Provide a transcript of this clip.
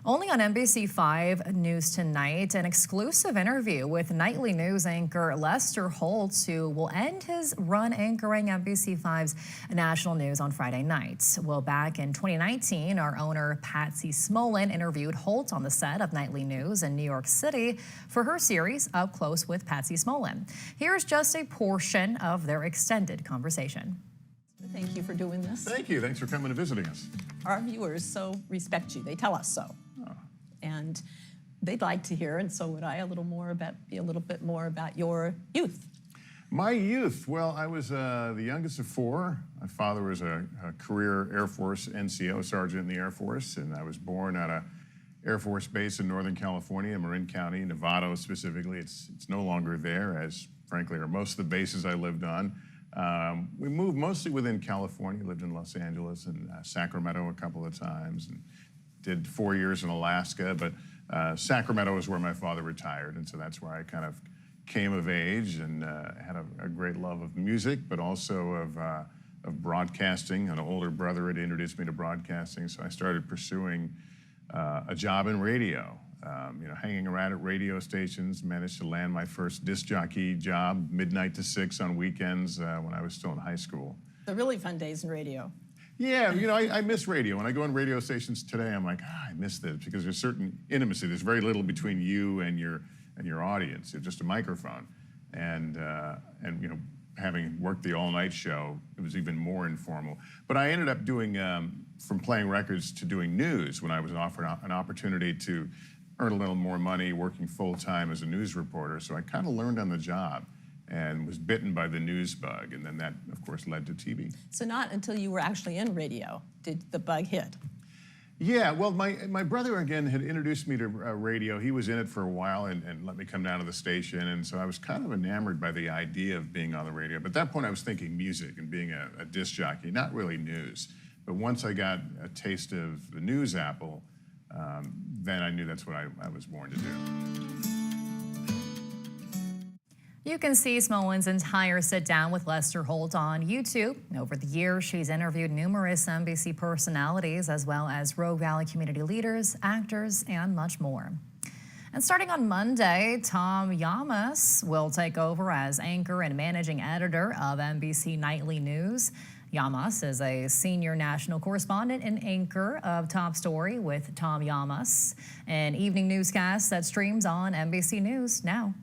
Only on NBC5 News tonight, an exclusive interview with nightly news anchor Lester Holt, who will end his run anchoring NBC5's national news on Friday nights. Well, back in 2019, our owner Patsy Smullin interviewed Holt on the set of nightly news in New York City for her series Up Close with Patsy Smullin. Here's just a portion of their extended conversation. Thank you for doing this. Thank you. Thanks for coming and visiting us. Our viewers so respect you. They tell us so. Oh. And they'd like to hear, and so would I, a little bit more about your youth. My youth? Well, I was the youngest of four. My father was a career Air Force NCO sergeant in the Air Force, and I was born at a Air Force base in Northern California, Marin County, Nevada specifically. It's no longer there, as frankly are most of the bases I lived on. We moved mostly within California, lived in Los Angeles and Sacramento a couple of times, and did 4 years in Alaska, but Sacramento is where my father retired, and so that's where I kind of came of age and had a great love of music, but also of broadcasting. An older brother had introduced me to broadcasting, so I started pursuing a job in radio. Hanging around at radio stations, managed to land my first disc jockey job, midnight to 6 on weekends when I was still in high school. The really fun days in radio. Yeah, I miss radio. When I go on radio stations today, I'm like, I miss this, because there's certain intimacy. There's very little between you and your audience. It's just a microphone. And having worked the all-night show, it was even more informal. But I ended up doing, from playing records to doing news, when I was offered an opportunity to earn a little more money working full-time as a news reporter. So I kind of learned on the job and was bitten by the news bug. And then that, of course, led to TV. So not until you were actually in radio did the bug hit. Yeah, well, my brother, again, had introduced me to radio. He was in it for a while and let me come down to the station. And so I was kind of enamored by the idea of being on the radio. But at that point, I was thinking music and being a disc jockey, not really news. But once I got a taste of the news apple, then I knew that's what I was born to do. You can see Smullin's entire sit-down with Lester Holt on YouTube. Over the years, she's interviewed numerous NBC personalities, as well as Rogue Valley community leaders, actors, and much more. And starting on Monday, Tom Llamas will take over as anchor and managing editor of NBC Nightly News. Llamas is a senior national correspondent and anchor of Top Story with Tom Llamas, an evening newscast that streams on NBC News now.